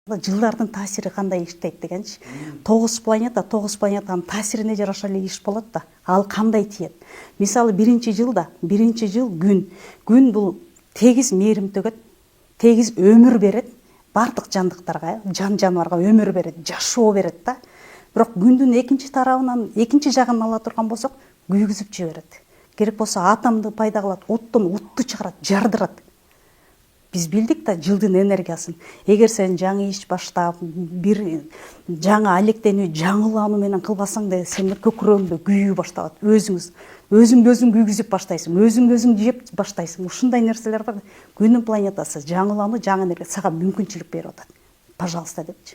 Жылдардын таасири кандай иштейт дегенчи. 9 планетанын таасирине жараша эле иш болот да. Ал кандай тиет? Мисалы, биринчи жыл күн бул тегиз мээрим төгөт, тегиз өмүр берет. Бардык жандыктарга, жан жаныбарга өмүр берет, жашоо берет да. Бирок күндүн экинчи тарабынан, экинчи жагын ала турган болсок, күйгүзүп жиберет. Керек болсо атомду пайда кылат, оттон утту чыгарат, жардырат. Биз билдик да жылдын энергиясын. Эгер сен жаңы иш баштап, бир жаңы алектенүү, жаңылануу менен кылбасаң да, сен көкүрөгүңдө күйүү башталат. Өзүңдү өзүң күйгүзүп баштайсың, өзүңдү өзүң жеп баштайсың. Ушундай нерселер бар. Күнүн планетасы жаңылануу, жаңы энергия сага мүмкүнчүлүк берип атат. Пожалуйста депчи.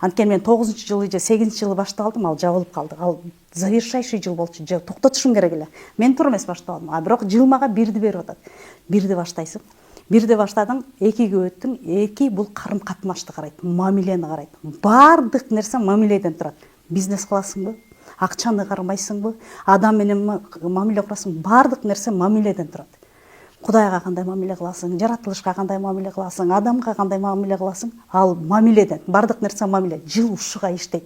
Анткени мен 9-жылы же 8-жылы башталдым, ал жабылып калды. Ал завершающий жыл болчу, же токтотушум керек эле. Мен туура эмес баштабадым. А бирок жыл мага бирди берип атат. Бирди баштайсың. Бирди баштадың, экиге өттүң. Эки бул карым катнашты карайт, мамилени карайт. Бардык нерсе мамиледен турат. Бизнес кыласыңбы? Акчаны кармайсыңбы? Адам менен мамиле курасың? Бардык нерсе мамиледен турат. Кудайга кандай мамиле кыласың, жаратылышка кандай мамиле кыласың, адамга кандай мамиле кыласың? Ал мамиледен. Бардык нерсе мамиле. Жыл ушуга иштейт.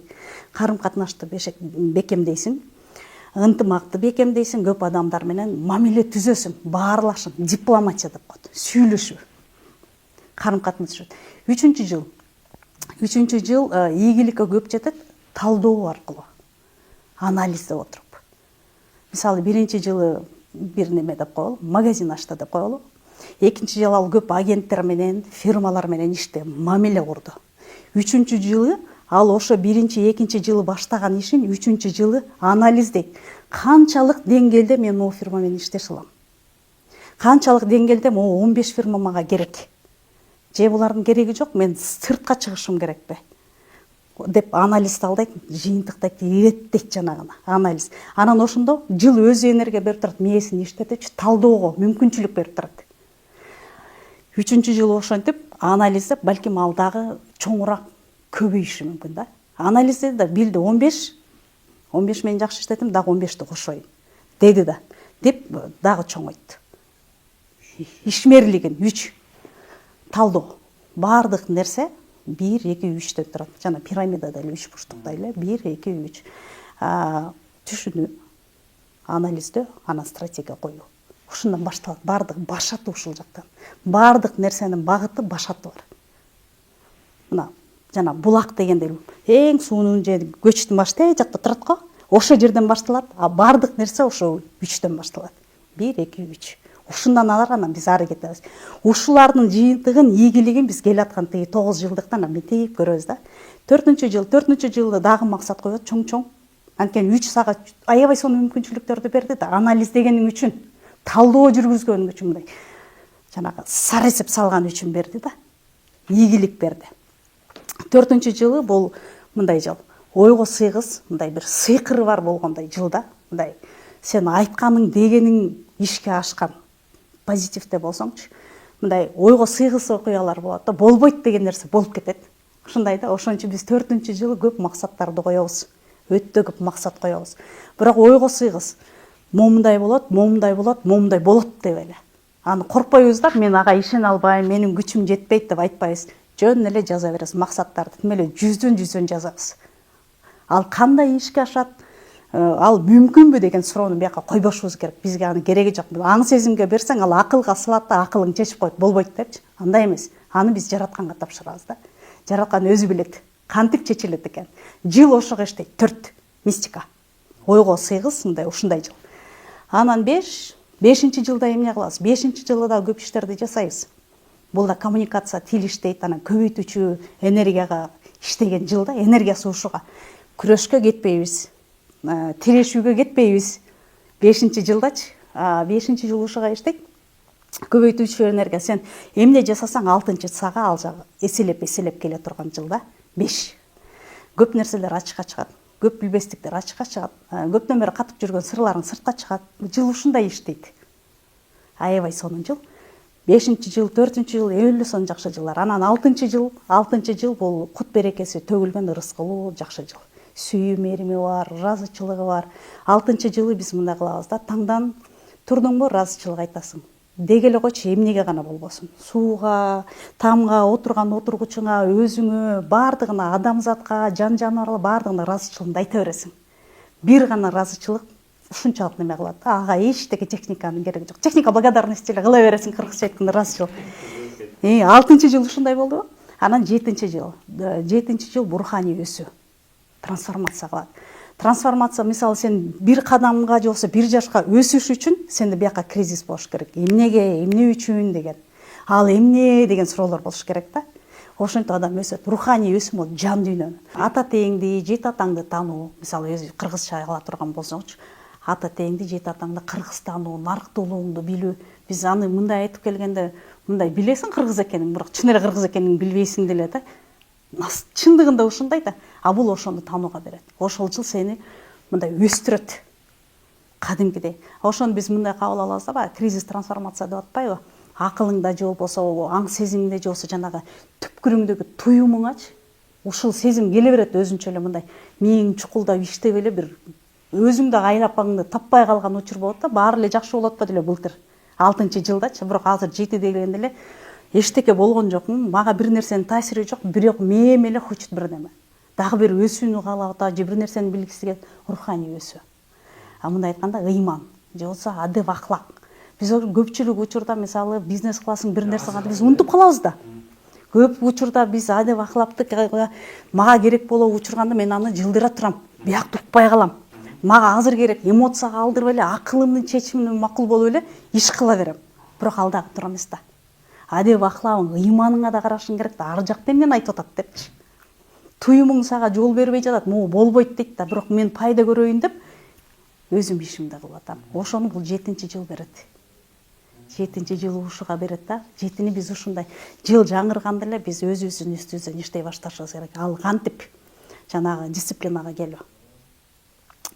Карым катнашты бекемдейсиң. Ынтымакты бекемдейсиң, көп адамдар менен мамиле түзөсүң, баарлашың, дипломатия деп коет, сүйлөшүү, карым катнаш. Үчүнчү жыл ийгиликке көп жетет талдоо аркылуу, анализде отуруп. Мисалы, биринчи жылы бир неме деп коелу, магазин ачты деп коелу. Экинчи жылы ал көп агенттер менен, фирмалар менен иште, мамиле курду. Үчүнчү жылы ал ошо биринчи, экинчи жылы баштаган ишин үчүнчү жылы анализдейт. Канчалык деңгээлде мен могу фирма менен иштеше алам? Канчалык деңгээлде могу 15 фирма мага керек? Же булардын кереги жок, мен сыртка чыгышым керекпи? Деп анализ талдайт, жыйынтыктайт, иреттейт жанагына анализ. Анан ошондо жыл өзү энергия берип турат, мээсин иштетүүчү талдоого мүмкүнчүлүк берип турат. Үчүнчү жылы ошентип анализдеп, балким ал дагы чоңураак көбөйүшү мүмкүн да. Анализде да билди 15 мен жакшы иштетим, дагы 15ти кошоюн деди да. Деп дагы чоңойт. Ишмерлигин 3 талдоо. Бардык нерсе 1, 2, 3 деп турат. Жана пирамидада эле 3 бурчтукта эле 1, 2, 3. Түшүнүү, анализдөө, анан стратегия коюу. Ушундан башталат. Бардык башаты ушул жактан. Бардык нерсенин багыты, башаты бар. Мына жана булак дегенде эң суунун же көчтүн башы тээ жакта турат го. Ошо жерден башталат, а бардык нерсе ошо 3төн башталат. 1, 2, 3. Ушундан аларганан биз ары кетебиз. Ушулардын жыйынтыгын, ийгилигин биз келаткан тиги 9 жылдыктан тегип көрөбүз да. 4-жылда дагы максат коет, чоң. Анткени 3 сагат аябай сонун мүмкүнчүлүктөрдү берди да. Анализ дегенин үчүн, талдоо жүргүзгөнүң үчүн, мындай жанагы сар эсеп салган үчүн берди да. Ийгилик берди. 4-жылы бул мындай жыл. Ойго сыйгыз, мындай бир сыйкыры бар болгондой жылда, мындай сен айтканың дегениң ишке ашкан. Позитивде болсоңчу, мындай ойго сыйгыз окуялар болот да, болбойт деген нерсе болуп кетет. Ушундай да, ошон үчүн биз 4-жылы көп максаттарды коебуз. Өтө көп максат коебуз. Бирок ойго сыйгыз. Момундай болот деп эле. Аны коркпойбуз да, мен ага ишене албайм, менин күчүм жетпейт деп айтпайбыз. Жөн эле жаза беребиз максаттарды. Тим эле жүздөн жазабыз. Ал кандай ишке ашат? Ал мүмкүнбү деген суроону бияка койбошубуз керек. Бизге аны кереги жок. Аң сезимге берсең, ал акылга салат да, акылың чечип коет, болбойт депчи. Андай эмес. Аны биз жаратканга тапшырабыз да. Жараткан өзү билет кантип чечилет экен. Жыл ошого иштейт. 4 мистика. Ойго сыйгыз, мындай ушундай жыл. Анан 5-5 жылда эмне кылабыз? 5 жылда да көп иштерди жасайбыз. Бул да коммуникация, тил иштейт, анан көбөйтүүчү энергияга иштеген жылда, энергиясы ушуга. Күрөшкө кетпейбиз, тирешүүгө кетпейбиз. 5-жылдачы, 5-жыл ушуга иштейт. Көбөйтүүчү энергия, сен эмне жасасаң 6-сага ал жагы эселеп келе турган жылда 5. Көп нерселер ачыкка чыгат, көп билбестиктер ачыкка чыгат, көптөн бери катып жүргөн сырларың сыртка чыгат. Жыл ушундай иштейт. Аябай сонун жыл. 5-жыл, 4-жыл эле сонун жакшы жылдар. Анан 6-жыл бул кут берекеси төгүлгөн ырыскылуу жакшы жыл. Сүйүү мерими бар, ыраазычылыгы бар. 6-жылы биз мындай кылабыз да, таңдан турдуңбу ыраазычылык айтасың. деге эле койчу, эмнеге гана болбосун. Сууга, тамга, отурган отургучуңа, өзүңө, баардыгына, адамзатка, жан жаныбарларга баардыгына ыраазычылыгыңды айта бересиң. Бир гана ыраазычылык ушунчалык неме кылат. Ага эчтеке техниканын кереги жок. Техника благодарность эле кыла бересиң, кыргызча айтканда ыраазычылык. 6-жыл ушундай болду. Анан 7-жыл. 7-жыл руханий өсүү. Трансформация кылат. Трансформация, мисалы сен бир кадамга же болбосо бир жашка өсүш үчүн сенде бияка кризис болуш керек. Эмнеге, эмне үчүн деген. Ал эмне деген суроолор болуш керек да. Ошентип адам өсөт. Руханий өсүм бул жан дүйнөнү. Ата тээңди, жет атаңды таануу. Мисалы өзү кыргызча ала турган болсоңчу, ата тээңди, жет атаңды кыргыз таануу, нарктуулугуңду билүү. Биз аны мындай айтып келгенде, мындай билесиң кыргыз экениң, бирок чын эле кыргыз экениңди билбейсиң деле да. Чындыгында ушундай да. А бул ошону таанууга берет. Ошол сени мындай өстүрөт. Кадимкидей. Ошону биз мындай кабыл алабыз да, кризис трансформация деп атпайбы? Акылыңда же болбосо, аң сезимиңде же болбосо жанагы түпкүрүңдөгү туюмуңачы ушул сезим келе берет өзүнчө эле мындай. Мээң чукулдап иштеп эле бир өзүңдү айлапаңды таппай калган учур болот да, баары эле жакшы болуп атпады эле былтыр. 6-жылдачы, бирок азыр 7 дегенде эле эчтеке болгон жок. Мага бир нерсенин таасири жок, бирок мээме эле хочет бир неме. Дагы бир өсүүнү каалап атат, же бир нерсени билгиси келет, руханий өсүү. А мындай айтканда ыйман, же болбосо адеп ахлак. Биз көпчүлүк учурда мисалы бизнес классың бир нерсе кылганда биз унутуп калабыз да. Көп учурда биз адеп ахлакты мага керек боло учурганда мен аны жылдыра турам, биякты укпай калам. Мага азыр керек, эмоцияга алдырып эле, акылымдын чечимине макул болуп эле иш кыла берем. Бирок ал дагы туура эмес да. Адеп ахлагың, ыйманыңа да карашың керек да, ар жакта эмнени айтып атат депчи. Туюмуң сага жол бербей жатат, могу болбойт дейт да, бирок мен пайда көрөйүн деп өзүм ишимди кылып атам. Ошону бул 7-жыл берет. 7-жыл ушуга берет да. 7-ни биз ушундай жыл жаңырганда эле биз өзүбүздүн үстүбүздөн иштей башташыбыз керек. Ал кантип жанагы дисциплинага келүү.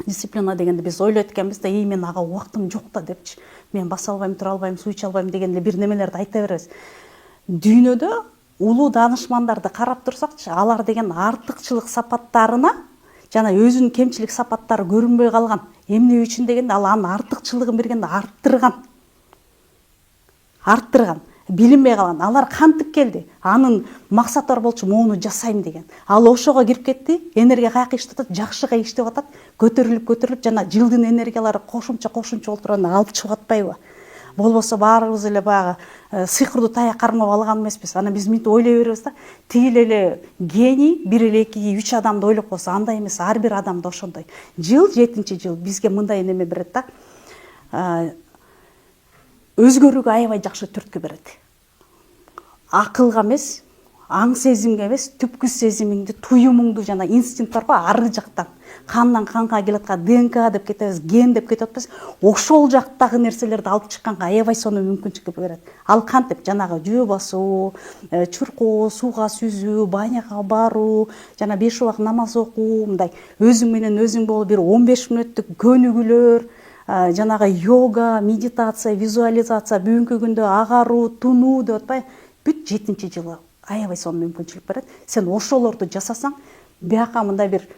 Дисциплина дегенде биз ойлойт экенбиз да, мен ага убактым жок да депчи. Мен баса албайм, тура албайм, суу иче албайм дегенде бир немелерди айта беребиз. Дүйнөдө улуу даанышмандарды карап турсакчы, алар деген артыкчылык сапаттарына жана өзүнүн кемчилик сапаттары көрүнбөй калган. Эмне үчүн дегенде ал анын артыкчылыгын бергенде арттырган, билинбей калган. Алар кантип келди? Анын максаттары болчу, моуну жасайм деген. Ал ошого кирип кетти, энергия каяка иштеп атат, жакшыга иштеп атат, көтөрүлүп жана жылдын энергиялары кошумча болуп турганда алып чыгып атпайбы? Болбосо баарыбыз эле баягы сыйкырдуу таяк кармап алган эмеспиз. Анан биз мынтип ойлой беребиз да, тигил эле гений 1 эле 2 3 адамды ойлоп койсо, андай эмес, ар бир адамда ошондой. 7-жыл бизге мындай неме берет да. Өзгөрүүгө аябай жакшы түрткү берет. Акылга эмес, аң сезимге эмес, түпкү сезимиңди, туюмуңду жана инстинкттарга ары жактан, кандан канга келет, ДНК деп кетебиз, ген деп кетип атпайбыз. Ошол жактагы нерселерди алып чыкканга аябай сонун мүмкүнчүлүк берет. Ал кантип? Жанагы жөө басуу, чуркоо, сууга сүзүү, баняга баруу, жана 5 убак намаз окуу, мындай өзүң менен өзүң болуп бир 15 мүнөттүк көнүгүүлөр, жанагы йога, медитация, визуализация, бүгүнкү күндө агаруу, тунуу деп атпайбы? Бүт 7-жылы аябай сонун мүмкүнчүлүк берет. Сен ошолорду жасасаң, бияка мындай бир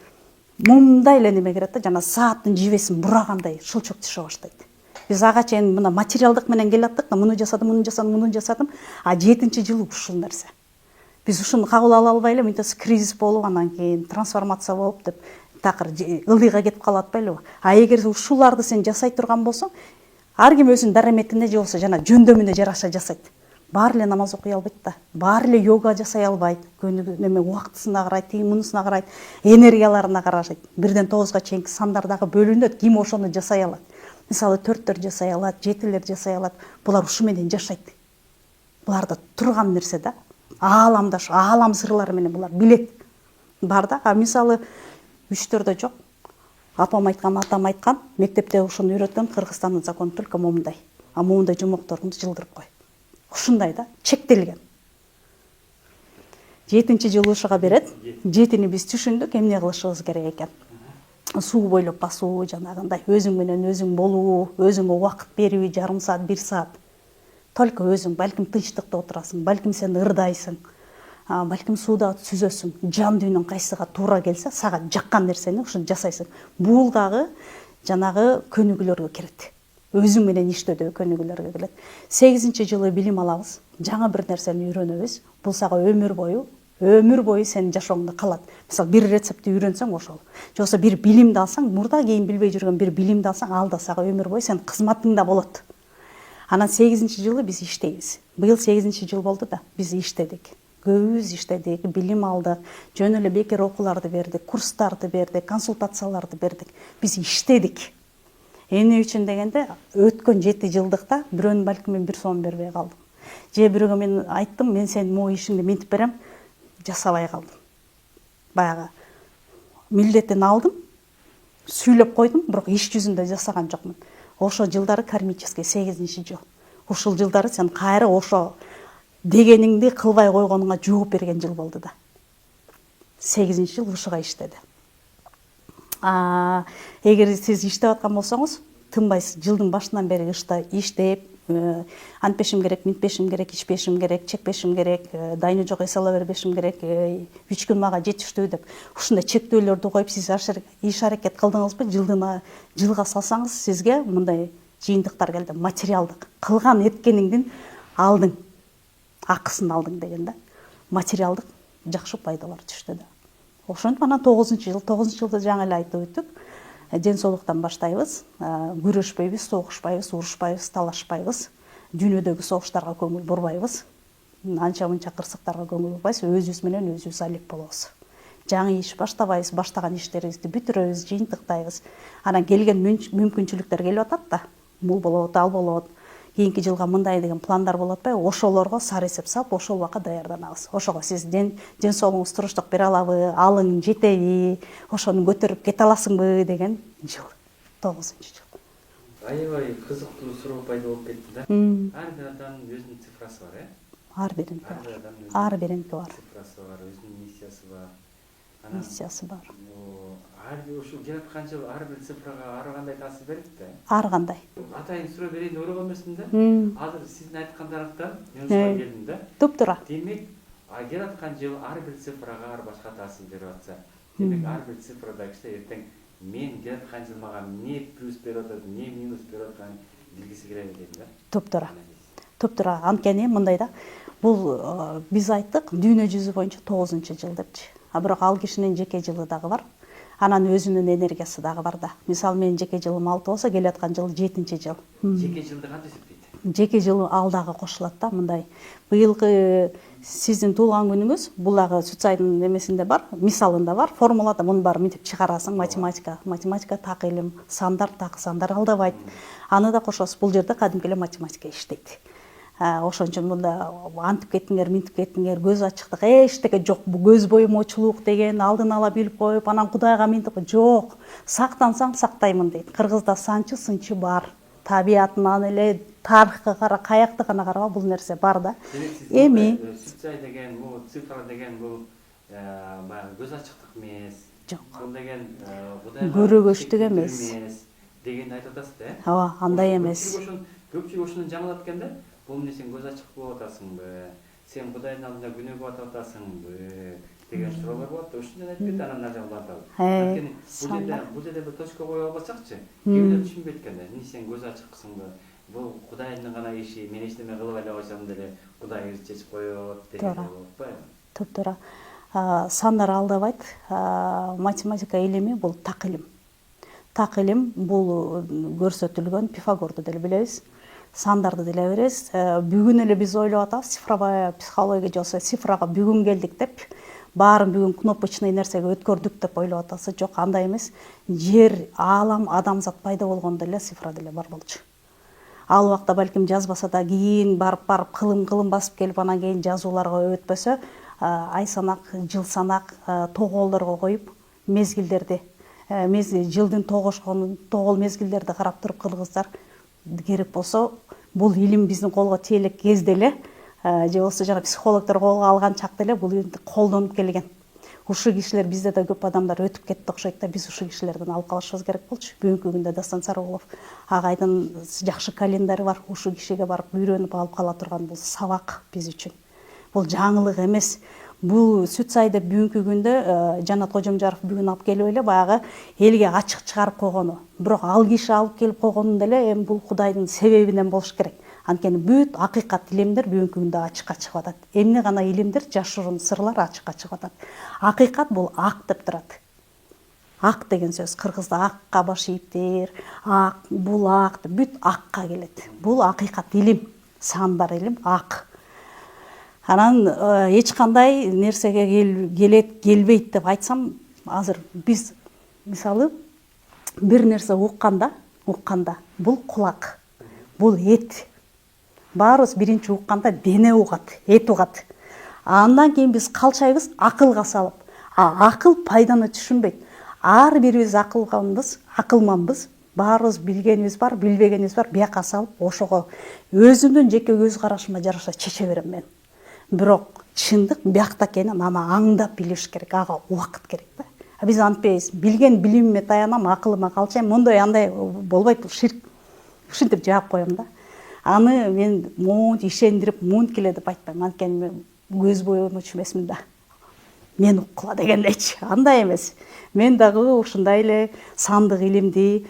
мындай эле неме керет да, жана сааттын жебесин бурагандай шылчок түшө баштайт. Биз ага чейин мына материалдык менен келаттык да, муну жасадым, а 7-жылы ушул нерсе. Биз ушуну кабыл ала албай эле мынтесе кризис болуп, анан кийин трансформация болуп деп такыр ылдыйга кетип калып атпайлыбы? А эгер ушуларды сен жасай турган болсоң, ар ким өзүнүн дараметине же болбосо жана жөндөмүнө жараша жасайт. Баары эле намаз окуй албайт да, баары эле йога жасай албайт, неме убактысына карайт, мунусуна карайт, энергияларына карашат. 1-ден 9-га чейинки сандар дагы бөлүнөт, ким ошону жасай алат. Мисалы 4-төр жасай алат, 7-лер жасай алат. Булар ушу менен жашайт. Буларда турган нерсе да, ааламдаш, аалам сырлары менен булар билет. Бар да, а мисалы 3-төрдө жок. Апам айткан, атам айткан, мектепте ошону үйрөткөн, Кыргызстандын закону только момундай. А момундай жумокторунду жылдырып кой. Ушундай да, чектелген. 7-жыл ушуга берет. 7-ни биз түшүндүк, эмне кылышыбыз керек экен. Суу бойлоп басуу, жанагындай өзүң менен өзүң болуу, өзүңө убакыт берүү, 1/2 саат, 1 саат. Только өзүң, балким тынчтыкта отурасың, балким сен ырдайсың, балким сууда сүзөсүң. Жан дүйнөң кайсыга туура келсе, сага жаккан нерсени ушуну жасайсың. Бул дагы жанагы көнүгүүлөргө кирет. өзүң менен иштөөдө көнүгүүлөргө келет. 8-жылы билим алабыз, жаңы бир нерсени үйрөнөбүз. Бул сага өмүр бою сенин жашооңдо калат. Мисалы, бир рецептти үйрөнсөң ошол. Же болбосо бир билимди алсаң, мурда кийин билбей жүргөн бир билимди алсаң, ал да сага өмүр бою сенин кызматыңда болот. Анан 8-жылы биз иштейбиз. Быйыл 8-жыл болду да, биз иштедик. Көбүбүз иштедик, билим алдык, жөн эле бекер окууларды бердик, курстарды бердик, консультацияларды бердик. Биз иштедик. Эмне үчүн дегенде, өткөн 7 жылдыкта бирөөнүн балким мен 1 сом бербей калдым. Же бирөөгө мен айттым, мен сенин могу ишиңди минтип берем, жасабай калдым. Баягы милдетин алдым, сүйлөп койдум, бирок иш жүзүндө жасаган жокмун. Ошо жылдары кармический 8-жыл. Ушул жылдары сен кайра ошо дегениңди кылбай койгонуңа жооп берген жыл болду да. 8-жыл ушуга иштеди. Эгер сиз иштеп аткан болсоңуз, тынбайсыз, жылдын башынан бери иштеп, антпешим керек, минтпешим керек, ичпешим керек, чекпешим керек, дайыны жок эс ала бербешим керек, 3 күн мага жетиштүү деп ушундай чектөөлөрдү коюп сиз иш аракет кылдыңызбы, жылга салсаңыз сизге мындай жыйынтыктар келди. Материалдык кылган эткениңдин алдың, акысын алдың деген да. Материалдык жакшы пайдалар түштү да. Ошентип анан 9-жылды жаңы эле айтып өттүк. Ден соолуктан баштайбыз. Күрөшпөйбүз, согушпайбыз, урушпайбыз, талашпайбыз. Дүйнөдөгү согуштарга көңүл бурбайбыз. Анча-мынча кырсыктарга көңүл бурбайбыз. Өзүбүз менен өзүбүз алек болобуз. Жаңы иш баштабайбыз, баштаган иштерибизди бүтүрөбүз, жыйынтыктайбыз. Анан келген мүмкүнчүлүктөр келип атат да. Бул болот, ал болот. Кийинки жылга мындай деген пландар болуп атпайбы? Ошолорго сары эсеп салып, ошол убакка даярданабыз. Ошого сиз ден соолугуңуз туруштук бере алабы, алың жетеби, ошону көтөрүп кете аласыңбы деген жыл. 9-жыл. Аябай кызыктуу суроо пайда болуп кетти да. Ар бир адамдын өзүнүн цифрасы бар, Ар бириники бар. Цифрасы бар, өзүнүн миссиясы бар. Миссиясы бар. Ар бир ушул жараткан жыл ар бир цифрага ар кандай таасир берет да. Ар кандай. Атайын суроо берейин деп ойлогон эмесмин да. Азыр сиздин айткандарыңыздан мен ушуга келдим да. Туптура. Демек, жараткан жыл ар бир цифрага ар башка таасир берип атса, демек ар бир цифрада кичине эртең мен жараткан жыл мага эмне плюс берип атат, эмне минус берип атканын билгиси келеби дейм да. Туптура. Анткени мындай да. Бул биз айттык, дүйнө жүзү боюнча 9-жыл депчи. Бирок ал кишинин жеке жылы дагы бар. Анан өзүнүн энергиясы дагы бар да. Мисалы менин жеке жылым 6 болсо, келаткан жыл 7-жыл. Жеке жылды кантип эсептейт? Жеке жыл ал дагы кошулат да, мындай. Быйылкы сиздин туулган күнүңүз бул дагы Суцайдын эмесинде бар, мисалында бар, формулада муну бар мынтип чыгарасың, математика так илим, сандар алдабайт. Аны да кошосуз. Бул жерде кадимки эле математика иштейт. Ошон үчүн мында антип кеттиңер, минтип кеттиңер, көз ачыктык эчтеке жок. Бул көз боюмочулук деген алдын ала билип коюп, анан Кудайга минтип жок. Сактансаң сактаймын дейт. Кыргызда санчы сынчы бар. Табиятынан эле тарыхка кара, каякты гана караба, бул нерсе бар да. Эми Суцай деген бул цифра деген бул баягы көз ачыктык эмес. Жок. Бул деген Көрөгөчтүк эмес дегенди айтып атасыз да, э? Ооба, андай эмес. Көпчүлүк ошону жаңылап экен да. Бул эмне сен көз ачык болуп атасыңбы? Сен Кудайдын алдында күнөөгө батып атасыңбы? Деген суроолор болот да. Ушундан айтып кетти, анан ар улантабыз. Анткени бул жерде бир точка кое албасакчы, кээбилер түшүнбөйт экен да. Эмне сен көз ачыксыңбы? Бул Кудайдын гана иши, мен эчтеме кылып эле койсом деле Кудай өзү чечип коет деген болуп атпайбы? Туптура. Сандар алдабайт. Математика илими бул так илим. Так илим бул көрсөтүлгөн, Пифагорду деле билебиз. Сандарды деле беребиз. Бүгүн эле биз ойлоп атабыз, цифровая психология же болбосо цифрага бүгүн келдик деп, баарын бүгүн кнопочный нерсеге өткөрдүк деп ойлоп атасыз. Жок, андай эмес. Жер, аалам, адамзат пайда болгондо эле цифра деле бар болчу. Ал убакта балким жазбаса да, кийин барып кылым басып келип, анан кийин жазууларга өтпөсө, ай санак, жыл санак, тоголдорго коюп, мезгилдерди, жылдын тогол мезгилдерди карап туруп кыргыздар керек болсо, бул илим биздин колго тие элек кезде эле, же болбосо жана психологдор колго алган чакта эле бул илимди колдонуп келген. Ушул кишилер бизде да көп адамдар өтүп кетти окшойт да, биз ушул кишилерден алып калышыбыз керек болчу. Бүгүнкү күндө Дастан Сарыгулов агайдын жакшы календари бар. Ушул кишиге барып үйрөнүп алып кала турган бул сабак биз үчүн. Бул жаңылык эмес. бул сүт сайды бүгүнкү күндө Жанат Кожомжаров бүгүн алып келип эле баягы элге ачык чыгарып койгону. Бирок ал киши алып келип койгону деле эми бул Кудайдын себебинен болуш керек. Анткени бүт акыйкат илимдер бүгүнкү күндө ачыкка чыгып атат. Эмне гана илимдер, жашыруун сырлар ачыкка чыгып атат. Акыйкат бул ак деп турат. Ак деген сөз кыргызда акка баш ийиптер, ак, бул ак деп бүт акка келет. Бул акыйкат илим, сандар илим ак. Анан эч кандай нерсеге келбейт деп айтсам, азыр биз мисалы бир нерсе укканда бул кулак, бул эт. Баарыбыз биринчи укканда дене угат, эт угат. Андан кийин биз калчайбыз акылга салып. Акыл пайданы түшүнбөйт. Ар бирибиз акылманбыз. Баарыбыз билгенибиз бар, билбегенибиз бар. Бияка салып, ошого өзүмдүн жеке көз карашыма жараша чече берем мен. Бирок чындык биякта экенин аны антап билиш керек, ага убакыт керек да. Биз антпайбыз. Билген билимиме таянам, акылыма калчайм. Мондай андай болбойт, бул ширк. Ушинтип жаап коем да. Аны мен монт ишендирип, монт келе деп айтпайм. Анткени мен көз боемочу эмесмин да. Мен уккула дегендейчи. Андай эмес. Мен дагы ушундай эле сандык илимди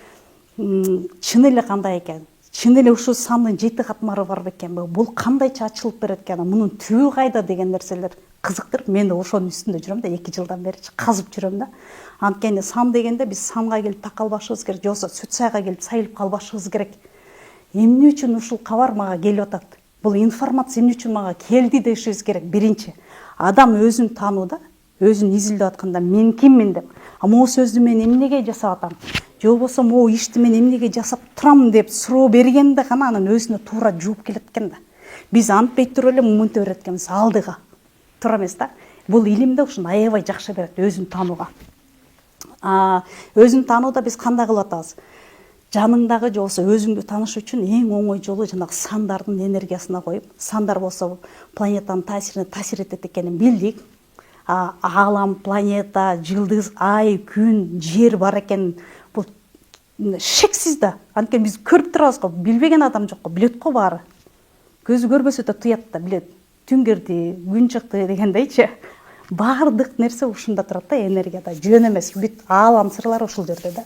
чын эле кандай экен? Чын эле ушул сандын 7 катмары бар бекен? Бул кандайча ачылып берет экен? Мунун түбү кайда деген нерселер кызыктырып, мен да ошонун үстүндө жүрөм да, 2 жылдан бери казып жүрөм да. Анткени сан дегенде биз санга келип такалбашыбыз керек, жоксо сүт сайга келип сайылып калбашыбыз керек. Эмне үчүн ушул кабар мага келип атат? Бул информация эмне үчүн мага келди дешибиз керек биринчи. Адам өзүн таанууда, өзүн изилдеп атканда мен киммин деп. Могу сөздү мен эмнеге жасап атам? Же болбосо могу ишти мен эмнеге жасап турам деп суроо бергенде гана анын өзүнө туура жооп келет экен да. Биз антпей туруп эле мынтип берет экенбиз алдыга. Туура эмес да. Бул илимде ушуну аябай жакшы берет өзүн таанууга. Өзүн таанууда биз кандай кылып атабыз? Жаныңдагы же болбосо өзүңдү тааныш үчүн эң оңой жолу жанагы сандардын энергиясына коюп, сандар болсо планетанын таасирине таасир этет экенин билдик. Аалам, планета, жылдыз, ай, күн, жер бар экен. Бул шексиз да. Анткени биз көрүп турабыз го, билбеген адам жок го, билет го баары. Көзү көрбөсө да туят да, билет. Түн кирди, күн чыкты дегендейчи. Баардык нерсе ушунда турат да, энергияда. Жөн эмес, бүт аалам сырлары ушул жерде да.